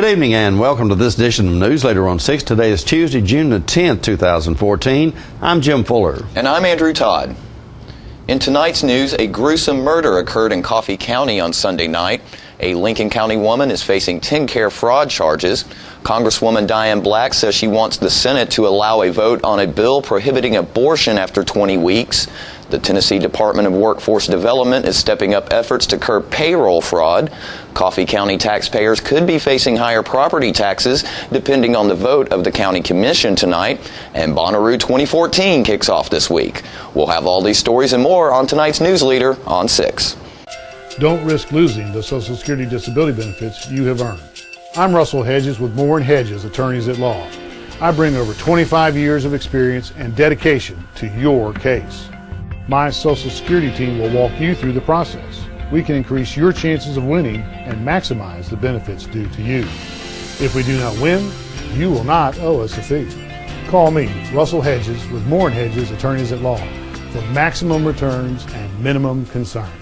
Good evening and welcome to this edition of Newsleader on 6. Today is Tuesday, June the 10th, 2014. I'm Jim Fuller. And I'm Andrew Todd. In tonight's news, a gruesome murder occurred in Coffee County on Sunday night. A Lincoln County woman is facing TennCare fraud charges. Congresswoman Diane Black says she wants the Senate to allow a vote on a bill prohibiting abortion after 20 weeks. The Tennessee Department of Workforce Development is stepping up efforts to curb payroll fraud. Coffee County taxpayers could be facing higher property taxes depending on the vote of the county commission tonight. And Bonnaroo 2014 kicks off this week. We'll have all these stories and more on tonight's Newsleader on 6. Don't risk losing the Social Security disability benefits you have earned. I'm Russell Hedges with Moore & Hedges, attorneys at law. I bring over 25 years of experience and dedication to your case. My Social Security team will walk you through the process. We can increase your chances of winning and maximize the benefits due to you. If we do not win, you will not owe us a fee. Call me, Russell Hedges, with Moore & Hedges, attorneys at law, for maximum returns and minimum concerns.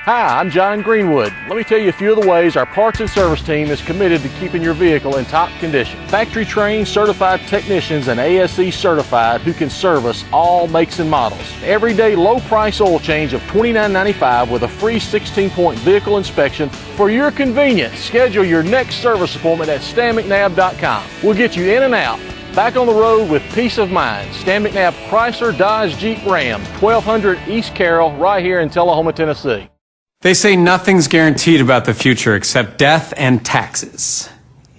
Hi, I'm John Greenwood. Let me tell you a few of the ways our parts and service team is committed to keeping your vehicle in top condition. Factory trained, certified technicians and ASE certified who can service all makes and models. Everyday low price oil change of $29.95 with a free 16-point vehicle inspection for your convenience. Schedule your next service appointment at StanMcNabb.com. We'll get you in and out, back on the road with peace of mind. Stan McNabb Chrysler Dodge Jeep Ram, 1200 East Carroll, right here in Tullahoma, Tennessee. They say nothing's guaranteed about the future except death and taxes.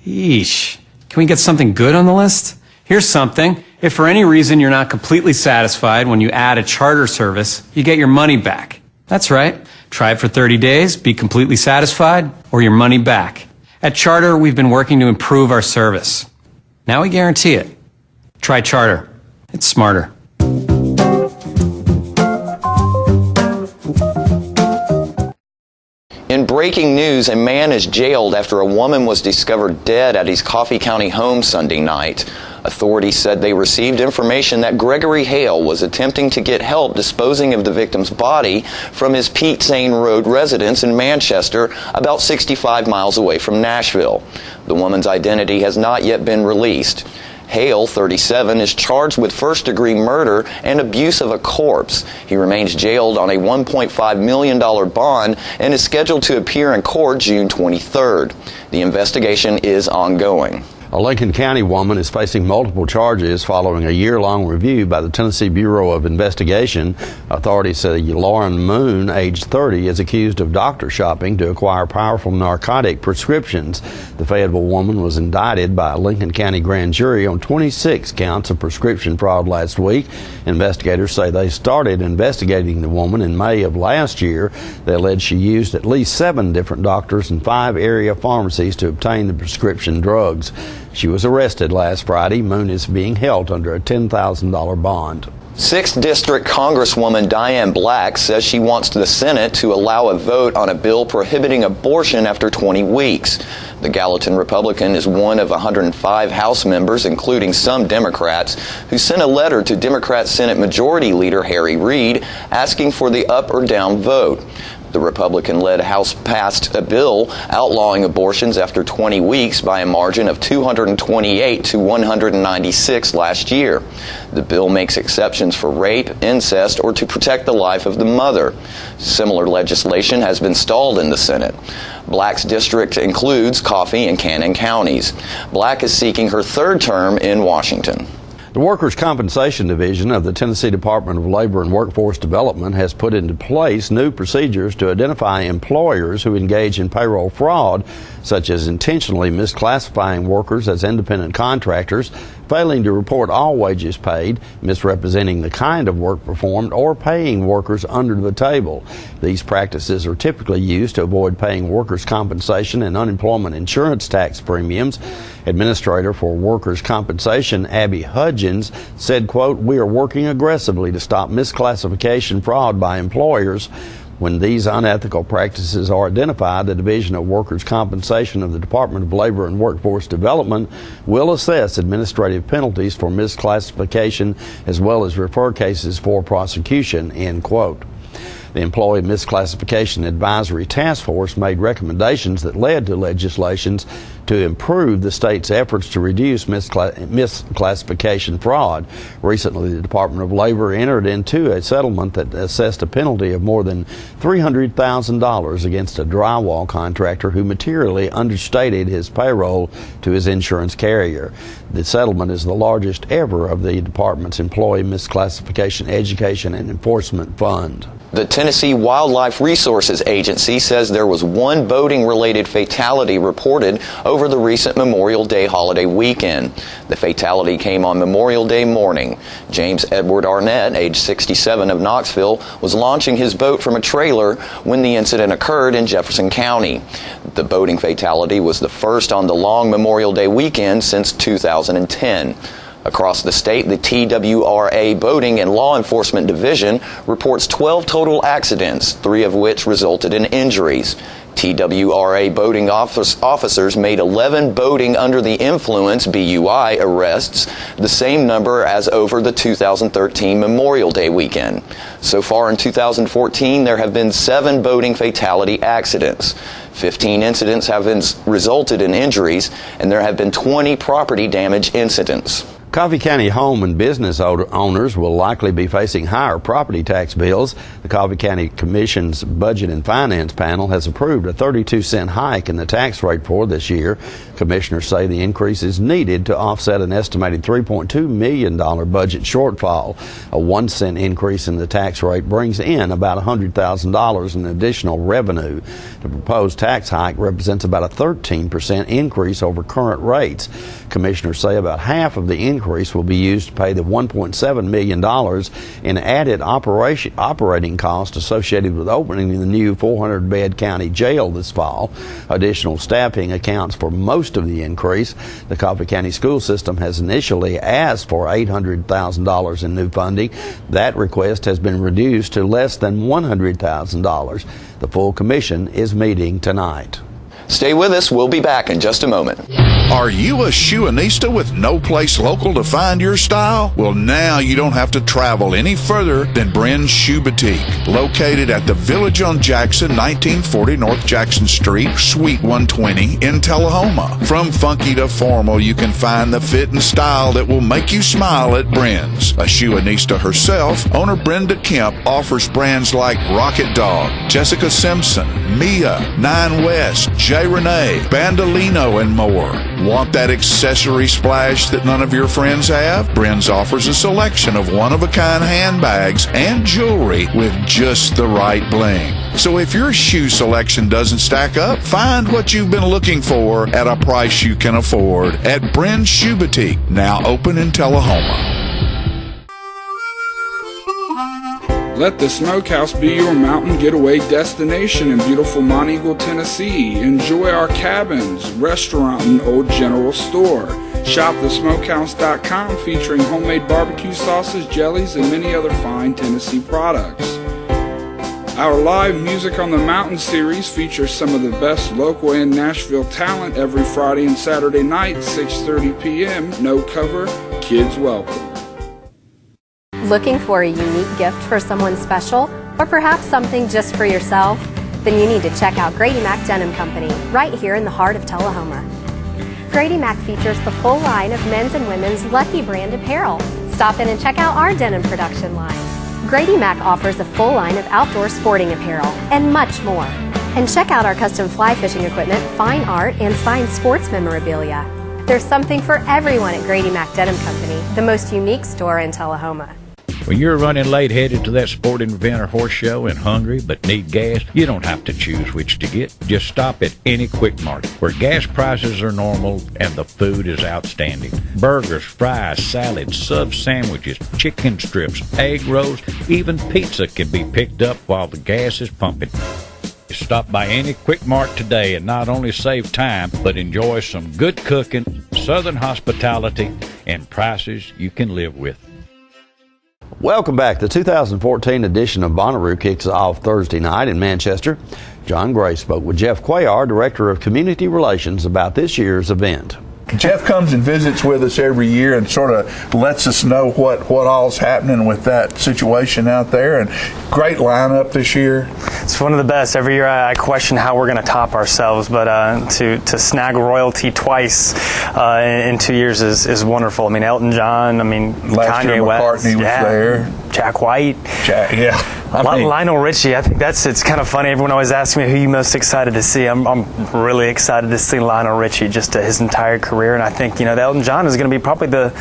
Yeesh. Can we get something good on the list? Here's something. If for any reason you're not completely satisfied when you add a charter service, you get your money back. That's right. Try it for 30 days, be completely satisfied, or your money back. At Charter, we've been working to improve our service. Now we guarantee it. Try Charter. It's smarter. In breaking news, a man is jailed after a woman was discovered dead at his Coffee County home Sunday night. Authorities said they received information that Gregory Hale was attempting to get help disposing of the victim's body from his Pete Zane Road residence in Manchester, about 65 miles away from Nashville. The woman's identity has not yet been released. Hale, 37, is charged with first-degree murder and abuse of a corpse. He remains jailed on a $1.5 million bond and is scheduled to appear in court June 23rd. The investigation is ongoing. A Lincoln County woman is facing multiple charges following a year-long review by the Tennessee Bureau of Investigation. Authorities say Lauren Moon, age 30, is accused of doctor shopping to acquire powerful narcotic prescriptions. The Fayetteville woman was indicted by a Lincoln County grand jury on 26 counts of prescription fraud last week. Investigators say they started investigating the woman in May of last year. They allege she used at least 7 different doctors and 5 area pharmacies to obtain the prescription drugs. She was arrested last Friday. Moon is being held under a $10,000 bond. 6th District Congresswoman Diane Black says she wants the Senate to allow a vote on a bill prohibiting abortion after 20 weeks. The Gallatin Republican is one of 105 House members, including some Democrats, who sent a letter to Democrat Senate Majority Leader Harry Reid asking for the up or down vote. The Republican-led House passed a bill outlawing abortions after 20 weeks by a margin of 228 to 196 last year. The bill makes exceptions for rape, incest, or to protect the life of the mother. Similar legislation has been stalled in the Senate. Black's district includes Coffee and Cannon counties. Black is seeking her 3rd term in Washington. The Workers' Compensation Division of the Tennessee Department of Labor and Workforce Development has put into place new procedures to identify employers who engage in payroll fraud, such as intentionally misclassifying workers as independent contractors, failing to report all wages paid, misrepresenting the kind of work performed, or paying workers under the table. These practices are typically used to avoid paying workers' compensation and unemployment insurance tax premiums. Administrator for Workers' Compensation, Abby Hudgens, said, quote, "We are working aggressively to stop misclassification fraud by employers. When these unethical practices are identified, the Division of Workers' Compensation of the Department of Labor and Workforce Development will assess administrative penalties for misclassification as well as refer cases for prosecution," end quote. The Employee Misclassification Advisory Task Force made recommendations that led to legislation to improve the state's efforts to reduce misclassification fraud. Recently, the Department of Labor entered into a settlement that assessed a penalty of more than $300,000 against a drywall contractor who materially understated his payroll to his insurance carrier. The settlement is the largest ever of the department's Employee Misclassification Education and Enforcement Fund. The Tennessee Wildlife Resources Agency says there was one boating-related fatality reported over the recent Memorial Day holiday weekend. The fatality came on Memorial Day morning. James Edward Arnett, age 67, of Knoxville, was launching his boat from a trailer when the incident occurred in Jefferson County. The boating fatality was the first on the long Memorial Day weekend since 2010. Across the state, the TWRA Boating and Law Enforcement Division reports 12 total accidents, 3 of which resulted in injuries. TWRA boating officers made 11 boating under the influence (BUI) arrests, the same number as over the 2013 Memorial Day weekend. So far in 2014, there have been 7 boating fatality accidents. 15 incidents have resulted in injuries, and there have been 20 property damage incidents. Coffee County home and business owners will likely be facing higher property tax bills. The Coffee County Commission's Budget and Finance Panel has approved a 32-cent hike in the tax rate for this year. Commissioners say the increase is needed to offset an estimated $3.2 million budget shortfall. A 1-cent increase in the tax rate brings in about $100,000 in additional revenue. The proposed tax hike represents about a 13% increase over current rates. Commissioners say about half of the increase will be used to pay the $1.7 million in added operating costs associated with opening the new 400-bed county jail this fall. Additional staffing accounts for most of the increase. The Coffee County school system has initially asked for $800,000 in new funding. That request has been reduced to less than $100,000. The full commission is meeting tonight. Stay with us. We'll be back in just a moment. Are you a shoeanista with no place local to find your style? Well, now you don't have to travel any further than Bren's Shoe Boutique, located at the Village on Jackson, 1940 North Jackson Street, Suite 120 in Tullahoma. From funky to formal, you can find the fit and style that will make you smile at Bren's. A shoeanista herself, owner Brenda Kemp offers brands like Rocket Dog, Jessica Simpson, Mia, Nine West, J. Renee, Bandolino, and more. Want that accessory splash that none of your friends have? Bren's offers a selection of one-of-a-kind handbags and jewelry with just the right bling. So if your shoe selection doesn't stack up, find what you've been looking for at a price you can afford at Bren's Shoe Boutique, now open in Tullahoma. Let the Smokehouse be your mountain getaway destination in beautiful Monteagle, Tennessee. Enjoy our cabins, restaurant, and old general store. Shop thesmokehouse.com featuring homemade barbecue sauces, jellies, and many other fine Tennessee products. Our live Music on the Mountain series features some of the best local and Nashville talent every Friday and Saturday night, 6:30 p.m. No cover, kids welcome. Looking for a unique gift for someone special, or perhaps something just for yourself? Then you need to check out Grady Mac Denim Company, right here in the heart of Tullahoma. Grady Mac features the full line of men's and women's Lucky brand apparel. Stop in and check out our denim production line. Grady Mac offers a full line of outdoor sporting apparel and much more. And check out our custom fly fishing equipment, fine art, and signed sports memorabilia. There's something for everyone at Grady Mac Denim Company, the most unique store in Tullahoma. When you're running late headed to that sporting event or horse show and hungry but need gas, you don't have to choose which to get. Just stop at any Quick Mart where gas prices are normal and the food is outstanding. Burgers, fries, salads, sub sandwiches, chicken strips, egg rolls, even pizza can be picked up while the gas is pumping. Stop by any Quick Mart today and not only save time, but enjoy some good cooking, southern hospitality, and prices you can live with. Welcome back. The 2014 edition of Bonnaroo kicks off Thursday night in Manchester. John Gray spoke with Jeff Cuellar, Director of Community Relations, about this year's event. Jeff comes and visits with us every year and sort of lets us know what all's happening with that situation out there. And great lineup this year. It's one of the best. Every year I question how we're going to top ourselves, but to snag royalty twice in 2 years is wonderful. I mean, Elton John, I mean, Last Kanye year West, McCartney was there. Jack White. Lionel Richie. I think it's kind of funny. Everyone always asks me who you most excited to see. I'm really excited to see Lionel Richie, just his entire career, and I think the Elton John is going to be probably the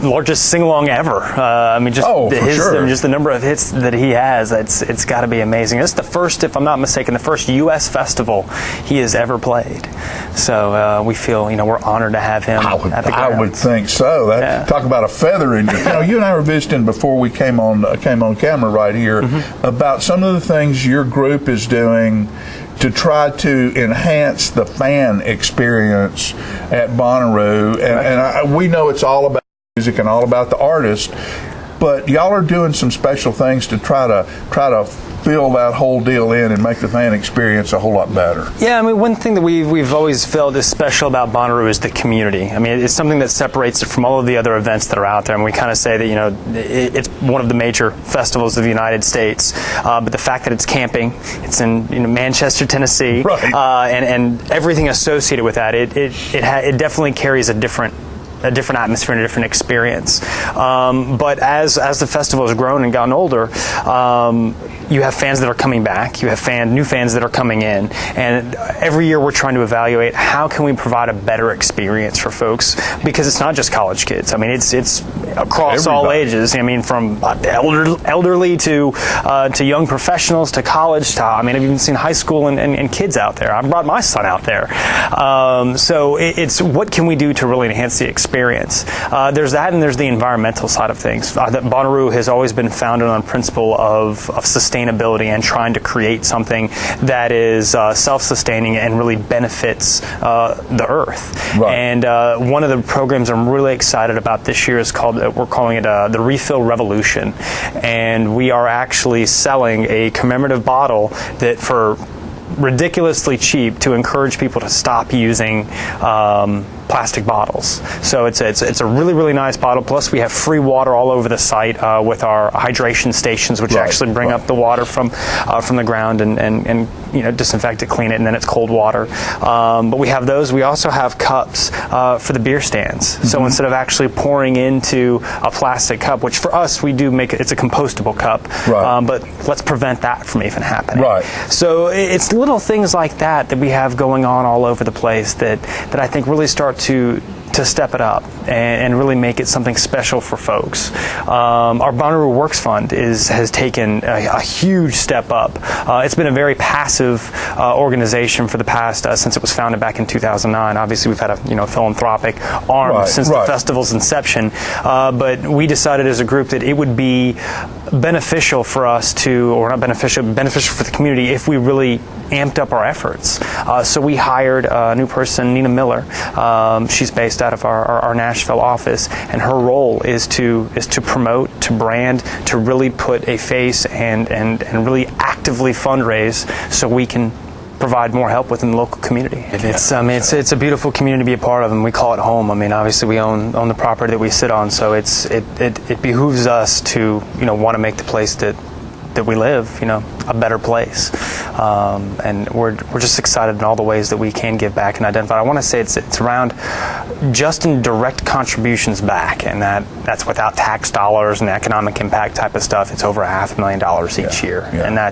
largest sing-along ever. I mean, just just the number of hits that he has, it's got to be amazing. It's the first, if I'm not mistaken, the first U.S. festival he has ever played. So we feel, we're honored to have him at the grounds. I would think so. Talk about a feather in your. You and I were visiting before we came on camera right here about some of the things your group is doing to try to enhance the fan experience at Bonnaroo, and we know it's all about music and all about the artist, but y'all are doing some special things to try to fill that whole deal in and make the fan experience a whole lot better. Yeah, I mean, one thing that we've always felt is special about Bonnaroo is the community. I mean, it's something that separates it from all of the other events that are out there, and we kind of say that, it's one of the major festivals of the United States, but the fact that it's camping, it's in Manchester, Tennessee, right. And everything associated with that, it definitely carries a different atmosphere and a different experience. But as the festival has grown and gotten older, you have fans that are coming back, you have new fans that are coming in, and every year we're trying to evaluate how can we provide a better experience for folks, because it's not just college kids. I mean, it's across all ages. I mean, from elderly to young professionals to college to, I mean, I've even seen high school and kids out there. I brought my son out there. So it's what can we do to really enhance the experience? There's that, and there's the environmental side of things. That Bonnaroo has always been founded on principle of sustainability and trying to create something that is self-sustaining and really benefits the earth. Right. And one of the programs I'm really excited about this year is we're calling it the Refill Revolution, and we are actually selling a commemorative bottle that for ridiculously cheap to encourage people to stop using plastic bottles. So it's a really, really nice bottle. Plus we have free water all over the site with our hydration stations, which actually bring up the water from the ground and disinfect it, clean it, and then it's cold water. But we have those. We also have cups for the beer stands. So instead of actually pouring into a plastic cup, which for us we do it's a compostable cup, but let's prevent that from even happening. Right. So it's little things like that we have going on all over the place that I think really start to step it up and really make it something special for folks. Our Bonnaroo Works Fund has taken a huge step up. It's been a very passive organization for the past since it was founded back in 2009. Obviously, we've had a philanthropic arm since the festival's inception, but we decided as a group that it would be beneficial for us beneficial for the community if we really amped up our efforts. So we hired a new person, Nina Miller. She's based out of our Nashville office, and her role is to promote, to brand, to really put a face and really actively fundraise so we can provide more help within the local community. It's a beautiful community to be a part of, and we call it home. I mean, obviously we own the property that we sit on, so it behooves us to want to make the place that we live, a better place. And we're just excited in all the ways that we can give back and identify. I want to say it's around just in direct contributions back, and that's without tax dollars and economic impact type of stuff. It's over $500,000 each year, and I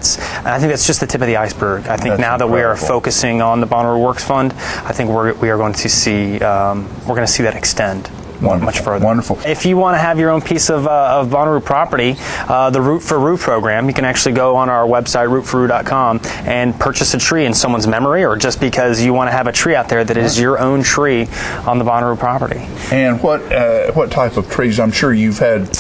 think that's just the tip of the iceberg. I think that's now that we are focusing on the Bonnaroo Works Fund, I think we are going to see that extend much further. Wonderful. If you want to have your own piece of Bonnaroo property, the Root for Roo program, you can actually go on our website, rootforroo.com, and purchase a tree in someone's memory, or just because you want to have a tree out there that is your own tree on the Bonnaroo property. And what type of trees? I'm sure you've had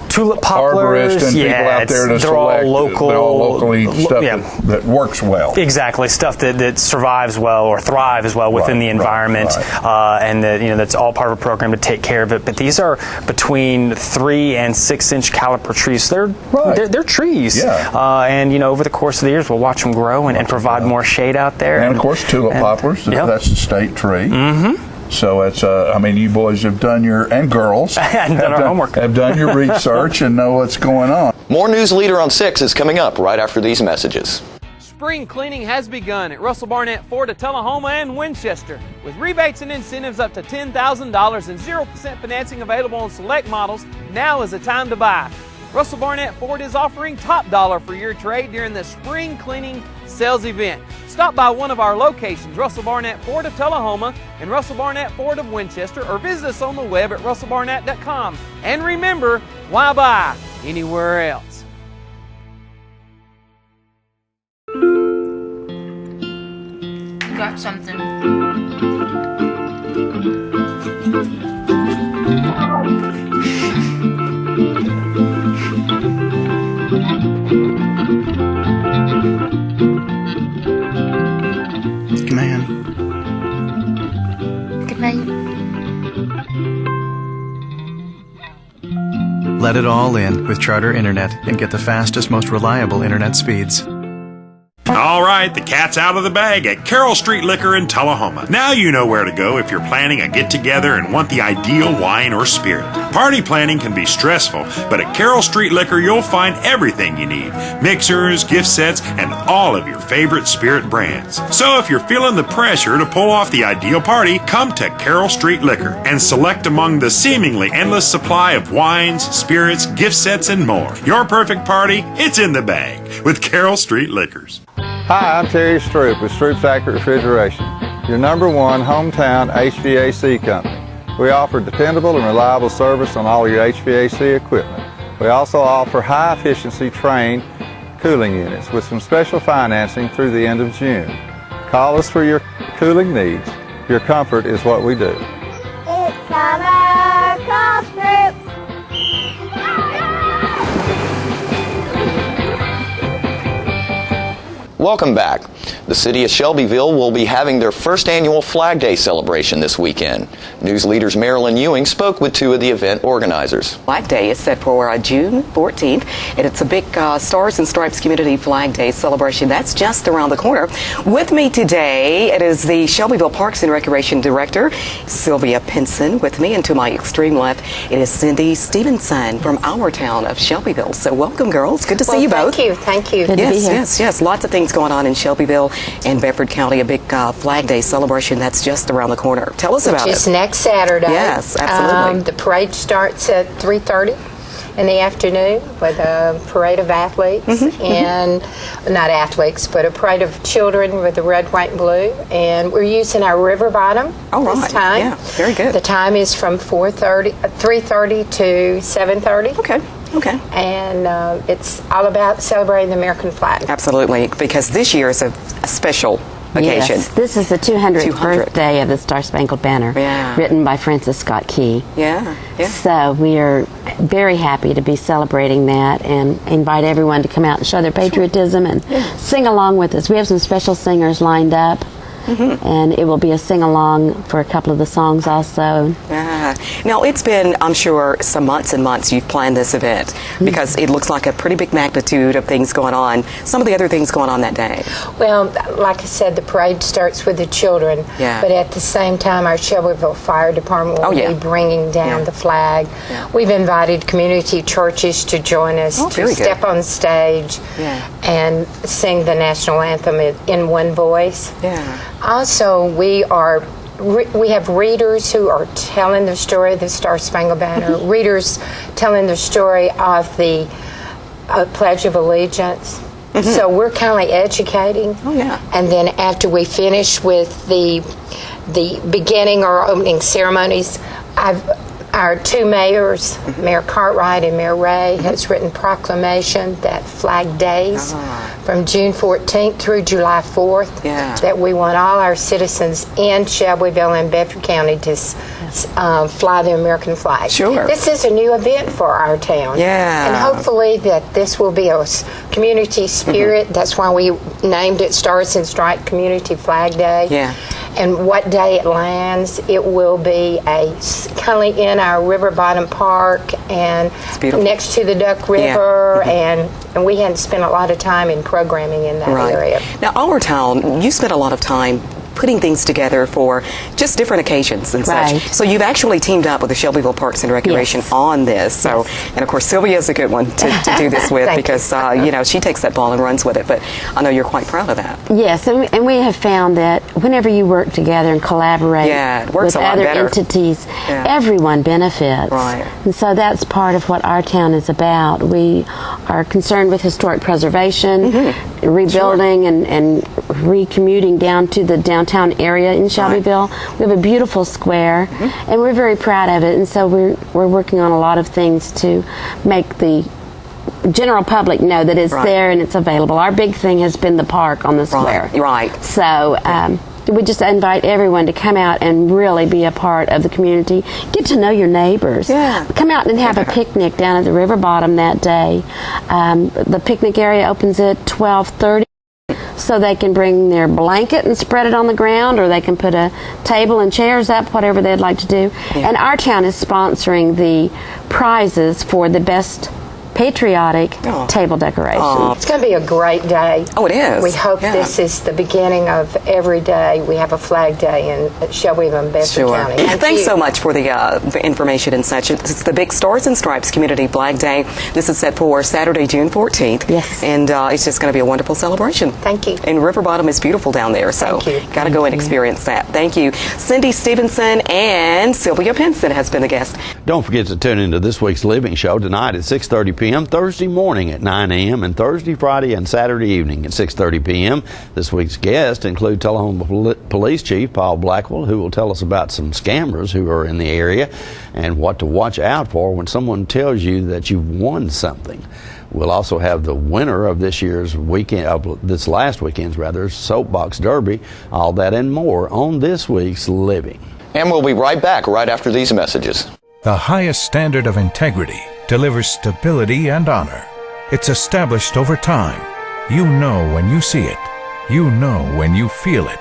tulip poplars, arborists and people out there to they're all local. They're all locally stuff that works well. Exactly, stuff that survives well or thrives well within the environment, and that's all part of a program to take care of it. But these are between 3 and 6 inch caliper trees. So they're trees, and over the course of the years we'll watch them grow and provide more shade out there. And of course tulip poplars. That's the state tree. So it's, I mean, you boys have done and girls have done our homework. Have done your research and know what's going on. More Newsleader on 6 is coming up right after these messages. Spring cleaning has begun at Russell Barnett Ford of Tullahoma and Winchester. With rebates and incentives up to $10,000 and 0% financing available on select models, now is the time to buy. Russell Barnett Ford is offering top dollar for your trade during the spring cleaning sales event. Stop by one of our locations, Russell Barnett Ford of Tullahoma and Russell Barnett Ford of Winchester, or visit us on the web at russellbarnett.com. And remember, why buy anywhere else? You got something. Good man. Good night. Let it all in with Charter Internet and get the fastest, most reliable internet speeds. All right, the cat's out of the bag at Carroll Street Liquor in Tullahoma. Now you know where to go if you're planning a get-together and want the ideal wine or spirit. Party planning can be stressful, but at Carroll Street Liquor you'll find everything you need. Mixers, gift sets, and all of your favorite spirit brands. So if you're feeling the pressure to pull off the ideal party, come to Carroll Street Liquor and select among the seemingly endless supply of wines, spirits, gift sets, and more. Your perfect party, it's in the bag with Carroll Street Liquors. Hi, I'm Terry Stroop with Stroop's Accurate Refrigeration, your #1 hometown HVAC company. We offer dependable and reliable service on all your HVAC equipment. We also offer high-efficiency trained cooling units with some special financing through the end of June. Call us for your cooling needs. Your comfort is what we do. It's summer, call Stroop. Welcome back. The city of Shelbyville will be having their first annual Flag Day celebration this weekend. Newsleader's Marilyn Ewing spoke with 2 of the event organizers. Flag Day is set for June 14th, and it's a big Stars and Stripes Community Flag Day celebration. That's just around the corner. With me today, it is the Shelbyville Parks and Recreation Director, Sylvia Pinson, with me, and to my extreme left, it is Cindy Stevenson from our town of Shelbyville. So welcome, girls. Good to see you both. Thank you. Good to be here. Yes. Lots of things going on in Shelbyville and Bedford County. A big Flag Day celebration that's just around the corner. Tell us about it. Which is next Saturday. Yes, absolutely. The parade starts at 3:30 in the afternoon with a parade of athletes and not athletes, but a parade of children with the red, white, and blue. And we're using our river bottom this time. Yeah, very good. The time is from 3:30 to 7:30. Okay. And it's all about celebrating the American flag. Absolutely, because this year is a special occasion. Yes, this is the 200th birthday of the Star Spangled Banner, written by Francis Scott Key. Yeah. So we are very happy to be celebrating that and invite everyone to come out and show their patriotism and sing along with us. We have some special singers lined up. And it will be a sing-along for a couple of the songs also. Now, it's been, I'm sure, some months and months you've planned this event because it looks like a pretty big magnitude of things going on. Some of the other things going on that day. Well, like I said, the parade starts with the children, but at the same time, our Shelbyville Fire Department will be bringing down the flag. We've invited community churches to join us to step on stage and sing the national anthem in one voice. Also, we have readers who are telling the story of the Star Spangled Banner, readers telling the story of the Pledge of Allegiance. So we're kind of educating. And then after we finish with the beginning or opening ceremonies, our 2 mayors, Mayor Cartwright and Mayor Ray, has written proclamation that Flag Days from June 14th through July 4th, that we want all our citizens in Shelbyville and Bedford County to fly the American flag. This is a new event for our town. And hopefully that this will be a community spirit. That's why we named it Stars and Stripes Community Flag Day. And what day it lands, it will be kind of in our River Bottom Park and next to the Duck River, and we hadn't spent a lot of time in programming in that area. Now, our town, you spent a lot of time putting things together for just different occasions and Right. such. So you've actually teamed up with the Shelbyville Parks and Recreation on this. So, and of course, Sylvia's a good one to do this with because, you know, she takes that ball and runs with it. But I know you're quite proud of that. Yes, and we have found that whenever you work together and collaborate it works with a lot other better. entities, everyone benefits. Right. And so that's part of what our town is about. We are concerned with historic preservation, rebuilding and recommuting down to the downtown area in Shelbyville. We have a beautiful square, and we're very proud of it. And so we're working on a lot of things to make the general public know that it's there and it's available. Our big thing has been the park on the square. Right. So we just invite everyone to come out and really be a part of the community. Get to know your neighbors. Yeah. Come out and have a picnic down at the river bottom that day. The picnic area opens at 12:30. So they can bring their blanket and spread it on the ground, or they can put a table and chairs up, whatever they'd like to do. And our town is sponsoring the prizes for the best patriotic table decoration. It's going to be a great day. Oh, it is. We hope this is the beginning of every day. We have a flag day in Shelbyville and Bedford County. Thanks so much for the information and such. It's the Big Stars and Stripes Community Flag Day. This is set for Saturday, June 14th. Yes. And it's just going to be a wonderful celebration. Thank you. And River Bottom is beautiful down there, so got to go and experience that. Thank you. Cindy Stevenson and Sylvia Pinson has been the guest. Don't forget to tune into this week's Living Show tonight at 6:30 p.m. Thursday morning at 9 a.m. and Thursday, Friday, and Saturday evening at 6:30 p.m. This week's guests include Tullahoma Police Chief Paul Blackwell, who will tell us about some scammers who are in the area and what to watch out for when someone tells you that you've won something. We'll also have the winner of this year's weekend, this last weekend's rather, Soapbox Derby. All that and more on this week's Living. And we'll be right back right after these messages. The highest standard of integrity delivers stability and honor. It's established over time. You know when you see it. You know when you feel it.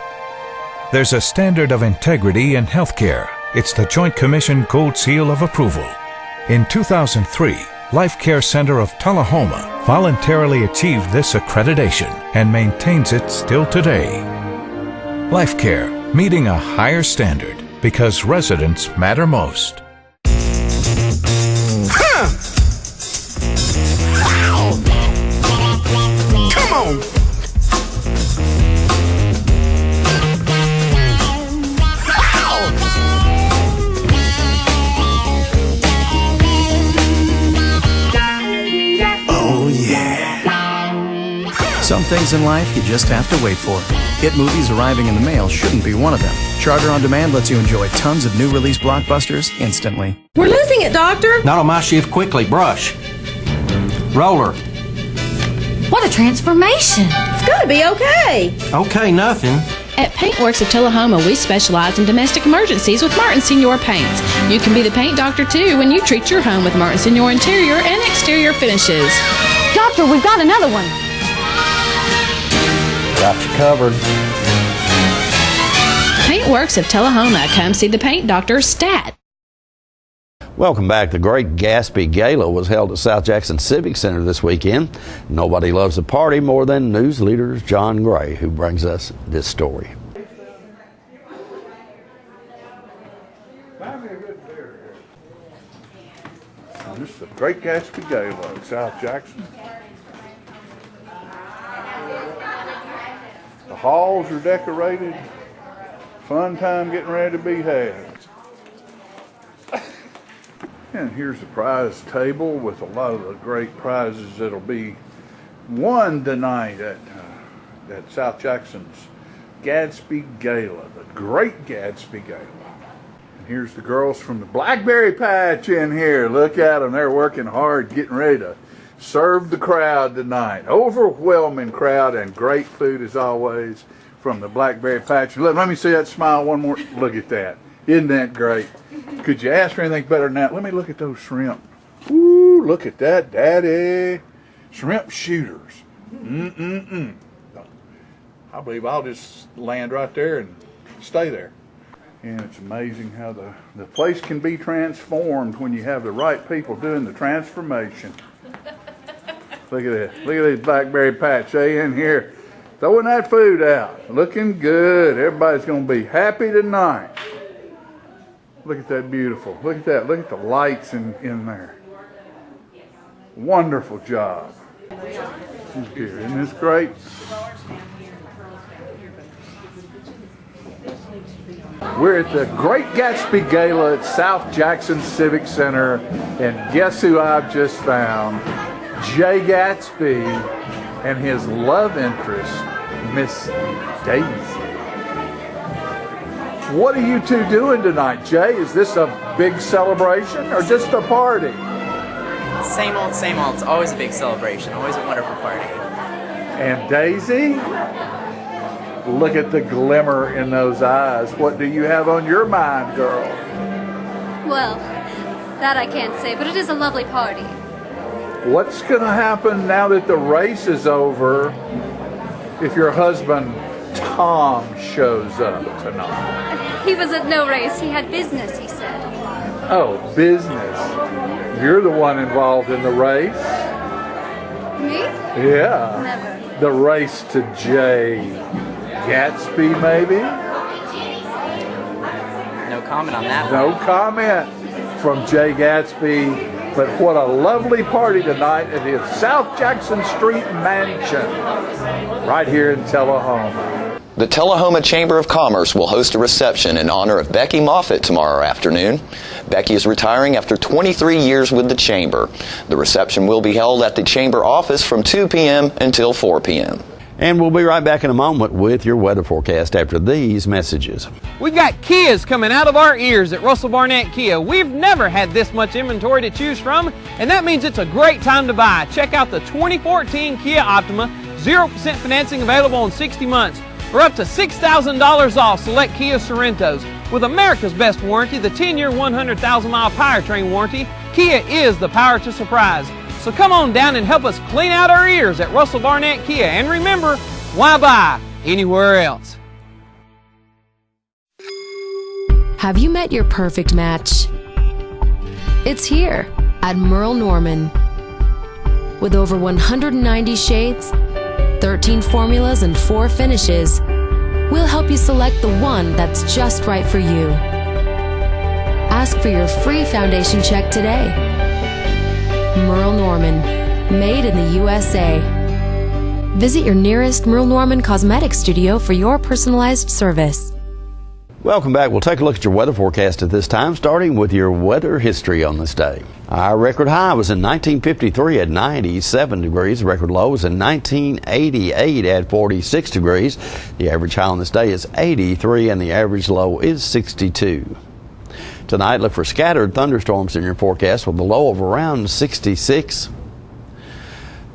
There's a standard of integrity in healthcare. It's the Joint Commission Gold Seal of Approval. In 2003, Life Care Center of Tullahoma voluntarily achieved this accreditation and maintains it still today. Life Care, meeting a higher standard because residents matter most. Come on! Oh, yeah. Some things in life you just have to wait for. Hit movies arriving in the mail shouldn't be one of them. Charter On Demand lets you enjoy tons of new release blockbusters instantly. We're losing it, Doctor. Not on my shift. Quickly, brush. Roller. What a transformation. It's going to be okay. Okay, nothing. At Paintworks of Tullahoma, we specialize in domestic emergencies with Martin Senior Paints. You can be the paint doctor, too, when you treat your home with Martin Senior interior and exterior finishes. Doctor, we've got another one. Got you covered. Paintworks of Tullahoma. Come see the paint doctor, Stat. Welcome back. The Great Gatsby Gala was held at South Jackson Civic Center this weekend. Nobody loves a party more than Newsleader's John Gray, who brings us this story. This is the Great Gatsby Gala at South Jackson. The halls are decorated. Fun time getting ready to be had. And here's the prize table with a lot of the great prizes that'll be won tonight at South Jackson's Gatsby Gala, the Great Gatsby Gala. And here's the girls from the Blackberry Patch in here. Look at them. They're working hard, getting ready to serve the crowd tonight. Overwhelming crowd and great food as always from the Blackberry Patch. Let me see that smile one more. Look at that. Isn't that great? Could you ask for anything better than that? Let me look at those shrimp. Ooh, look at that, Daddy. Shrimp shooters. I believe I'll just land right there and stay there. And it's amazing how the place can be transformed when you have the right people doing the transformation. Look at that. Look at these Blackberry Patch. They in here Throwing that food out. Looking good. Everybody's going to be happy tonight. Look at that beautiful. Look at that. Look at the lights in there. Wonderful job. Here, isn't this great? We're at the Great Gatsby Gala at South Jackson Civic Center, and guess who I've just found? Jay Gatsby and his love interest, Miss Daisy. What are you two doing tonight, Jay? Is this a big celebration or just a party? Same old, same old. It's always a big celebration, always a wonderful party. And Daisy, look at the glimmer in those eyes. What do you have on your mind, girl? Well, that I can't say, but it is a lovely party. What's going to happen now that the race is over if your husband, Tom, shows up tonight? He was at no race. He had business, he said. Oh, business. You're the one involved in the race? Me? Yeah. Never. The race to Jay Gatsby, maybe? No comment on that No one. comment from Jay Gatsby. But what a lovely party tonight at his South Jackson Street mansion, right here in Tullahoma. The Tullahoma Chamber of Commerce will host a reception in honor of Becky Moffitt tomorrow afternoon. Becky is retiring after 23 years with the Chamber. The reception will be held at the Chamber office from 2 p.m. until 4 p.m. And we'll be right back in a moment with your weather forecast after these messages. We've got Kias coming out of our ears at Russell Barnett Kia. We've never had this much inventory to choose from, and that means it's a great time to buy. Check out the 2014 Kia Optima, 0% financing available in 60 months, for up to $6,000 off select Kia Sorrentos. With America's best warranty, the 10-year, 100,000-mile powertrain warranty, Kia is the power to surprise. So come on down and help us clean out our ears at Russell Barnett Kia. And remember, why buy anywhere else? Have you met your perfect match? It's here at Merle Norman. With over 190 shades, 13 formulas, and 4 finishes, we'll help you select the one that's just right for you. Ask for your free foundation check today. Merle Norman, made in the USA. Visit your nearest Merle Norman Cosmetics studio for your personalized service. Welcome back. We'll take a look at your weather forecast at this time, starting with your weather history on this day. Our record high was in 1953 at 97 degrees. The record low was in 1988 at 46 degrees. The average high on this day is 83 and the average low is 62. Tonight, look for scattered thunderstorms in your forecast with a low of around 66.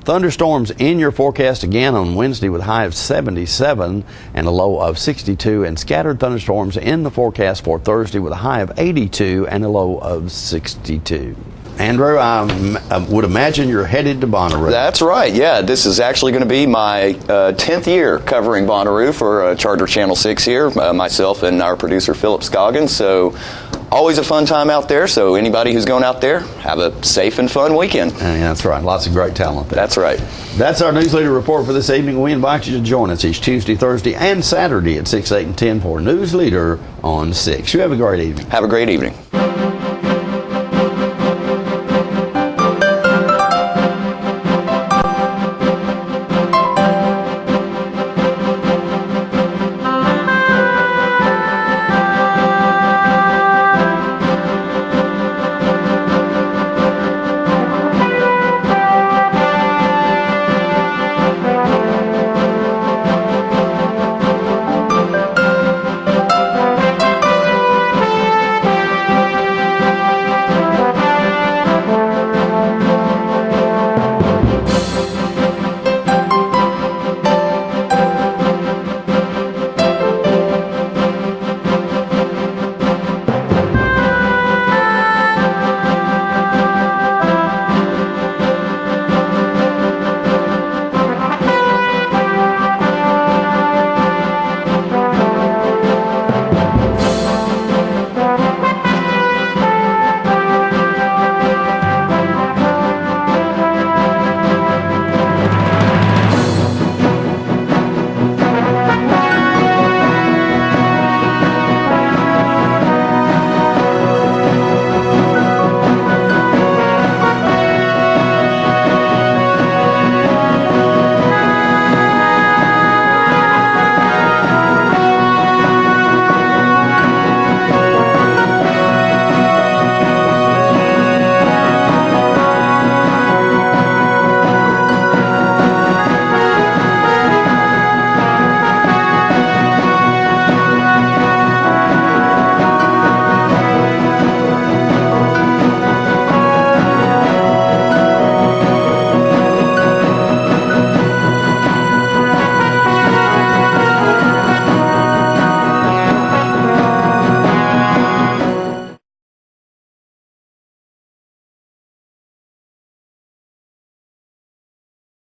Thunderstorms in your forecast again on Wednesday with a high of 77 and a low of 62, and scattered thunderstorms in the forecast for Thursday with a high of 82 and a low of 62. Andrew, I would imagine you're headed to Bonnaroo. That's right, yeah. This is actually going to be my 10th year covering Bonnaroo for Charter Channel 6 here, myself and our producer Philip Scoggins. So always a fun time out there, so anybody who's going out there, have a safe and fun weekend. That's right. Lots of great talent there. That's right. That's our Newsleader report for this evening. We invite you to join us each Tuesday, Thursday, and Saturday at 6, 8, and 10 for Newsleader on 6. You have a great evening. Have a great evening.